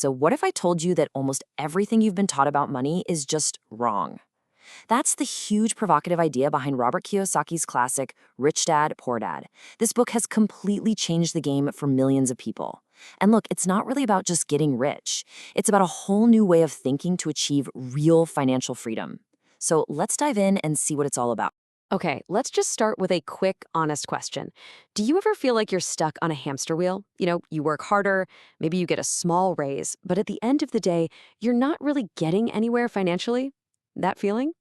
so what if I told you that almost everything you've been taught about money is just wrong? That's the huge provocative idea behind Robert Kiyosaki's classic, Rich Dad, Poor Dad. This book has completely changed the game for millions of people. And look, it's not really about just getting rich. It's about a whole new way of thinking to achieve real financial freedom. So let's dive in and see what it's all about. Okay, let's just start with a quick, honest question. Do you ever feel like you're stuck on a hamster wheel? You work harder, maybe you get a small raise, but at the end of the day, you're not really getting anywhere financially? That feeling?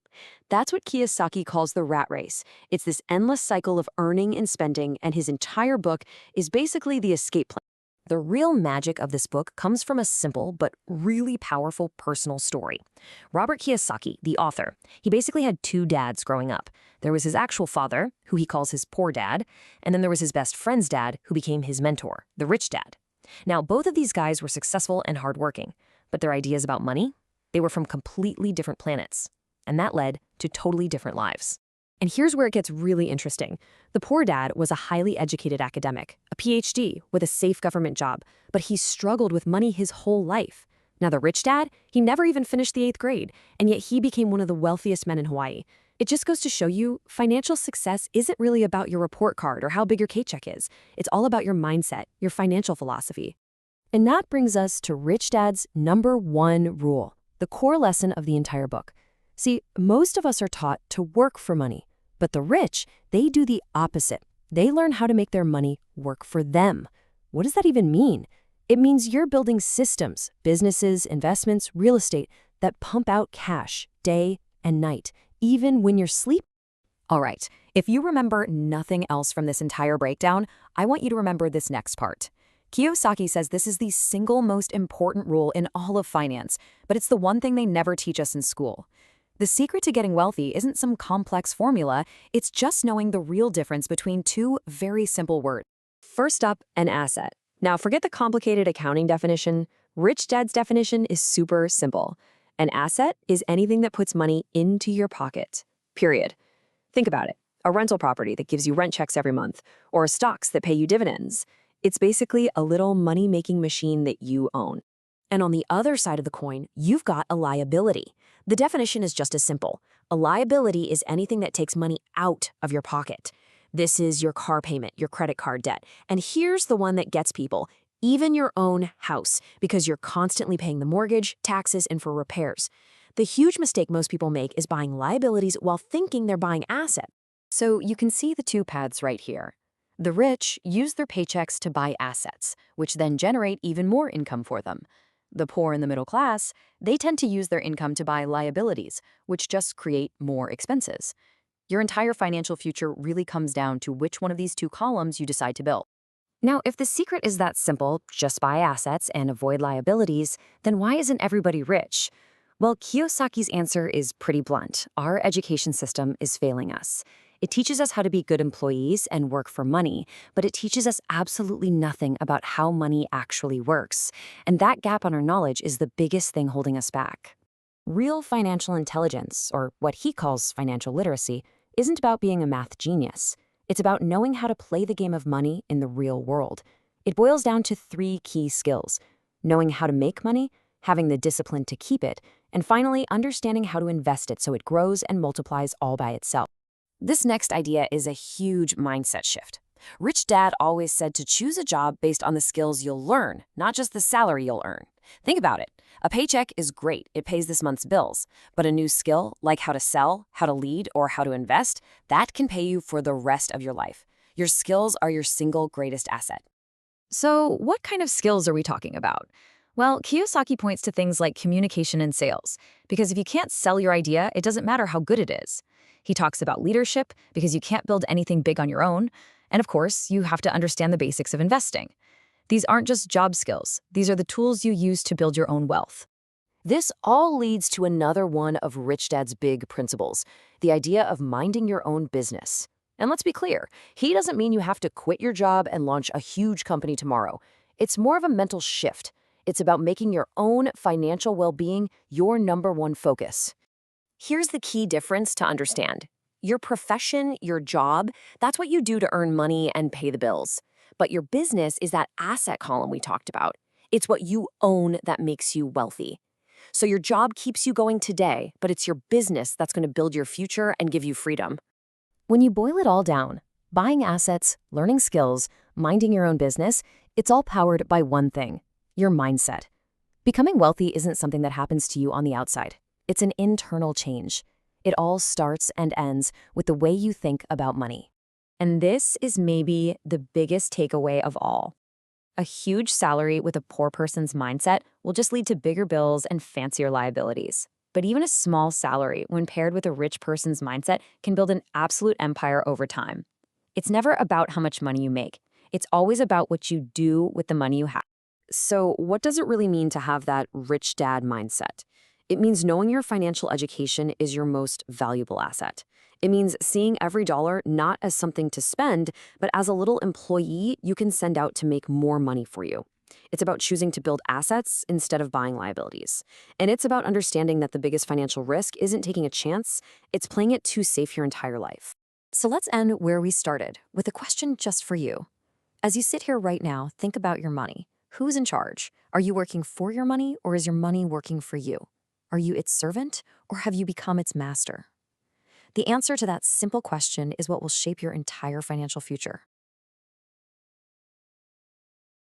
That's what Kiyosaki calls the rat race. It's this endless cycle of earning and spending, and his entire book is basically the escape plan. The real magic of this book comes from a simple but really powerful personal story. Robert Kiyosaki, the author, he basically had two dads growing up. There was his actual father, who he calls his poor dad, and then there was his best friend's dad, who became his mentor, the rich dad. Now, both of these guys were successful and hardworking, but their ideas about money, they were from completely different planets, and that led to totally different lives. And here's where it gets really interesting. The poor dad was a highly educated academic, a PhD with a safe government job, but he struggled with money his whole life. Now the rich dad, he never even finished the 8th grade, and yet he became one of the wealthiest men in Hawaii. It just goes to show you, financial success isn't really about your report card or how big your paycheck is. It's all about your mindset, your financial philosophy. And that brings us to Rich Dad's #1 rule, the core lesson of the entire book. See, most of us are taught to work for money. But the rich, they do the opposite. They learn how to make their money work for them. What does that even mean? It means you're building systems, businesses, investments, real estate that pump out cash day and night, even when you're sleeping. All right, if you remember nothing else from this entire breakdown, I want you to remember this next part. Kiyosaki says this is the single most important rule in all of finance, but it's the one thing they never teach us in school. The secret to getting wealthy isn't some complex formula, it's just knowing the real difference between two very simple words. First up, an asset. Now forget the complicated accounting definition. Rich Dad's definition is super simple. An asset is anything that puts money into your pocket, period. Think about it. A rental property that gives you rent checks every month, or stocks that pay you dividends. It's basically a little money-making machine that you own. And on the other side of the coin, you've got a liability. The definition is just as simple. A liability is anything that takes money out of your pocket. This is your car payment, your credit card debt. And here's the one that gets people, even your own house, because you're constantly paying the mortgage, taxes, and for repairs. The huge mistake most people make is buying liabilities while thinking they're buying assets. So you can see the two paths right here. The rich use their paychecks to buy assets, which then generate even more income for them. The poor and the middle class, they tend to use their income to buy liabilities, which just create more expenses. Your entire financial future really comes down to which one of these two columns you decide to build. Now, if the secret is that simple, just buy assets and avoid liabilities, then why isn't everybody rich? Well, Kiyosaki's answer is pretty blunt. Our education system is failing us. It teaches us how to be good employees and work for money, but it teaches us absolutely nothing about how money actually works. And that gap on our knowledge is the biggest thing holding us back. Real financial intelligence, or what he calls financial literacy, isn't about being a math genius. It's about knowing how to play the game of money in the real world. It boils down to 3 key skills: knowing how to make money, having the discipline to keep it, and finally understanding how to invest it so it grows and multiplies all by itself. This next idea is a huge mindset shift. Rich Dad always said to choose a job based on the skills you'll learn, not just the salary you'll earn. Think about it. A paycheck is great. It pays this month's bills. But a new skill, like how to sell, how to lead, or how to invest, that can pay you for the rest of your life. Your skills are your single greatest asset. So what kind of skills are we talking about? Well, Kiyosaki points to things like communication and sales, because if you can't sell your idea, it doesn't matter how good it is. He talks about leadership, because you can't build anything big on your own. And of course, you have to understand the basics of investing. These aren't just job skills. These are the tools you use to build your own wealth. This all leads to another one of Rich Dad's big principles, the idea of minding your own business. And let's be clear, he doesn't mean you have to quit your job and launch a huge company tomorrow. It's more of a mental shift. It's about making your own financial well-being your #1 focus. Here's the key difference to understand. Your profession, your job, that's what you do to earn money and pay the bills. But your business is that asset column we talked about. It's what you own that makes you wealthy. So your job keeps you going today, but it's your business that's going to build your future and give you freedom. When you boil it all down, buying assets, learning skills, minding your own business, it's all powered by one thing: your mindset. Becoming wealthy isn't something that happens to you on the outside. It's an internal change. It all starts and ends with the way you think about money. And this is maybe the biggest takeaway of all. A huge salary with a poor person's mindset will just lead to bigger bills and fancier liabilities. But even a small salary, when paired with a rich person's mindset, can build an absolute empire over time. It's never about how much money you make. It's always about what you do with the money you have. So, what does it really mean to have that rich dad mindset? It means knowing your financial education is your most valuable asset. It means seeing every dollar not as something to spend, but as a little employee you can send out to make more money for you. It's about choosing to build assets instead of buying liabilities. And it's about understanding that the biggest financial risk isn't taking a chance, it's playing it too safe your entire life. So let's end where we started, with a question just for you. As you sit here right now, think about your money. Who's in charge? Are you working for your money, or is your money working for you? Are you its servant, or have you become its master? The answer to that simple question is what will shape your entire financial future.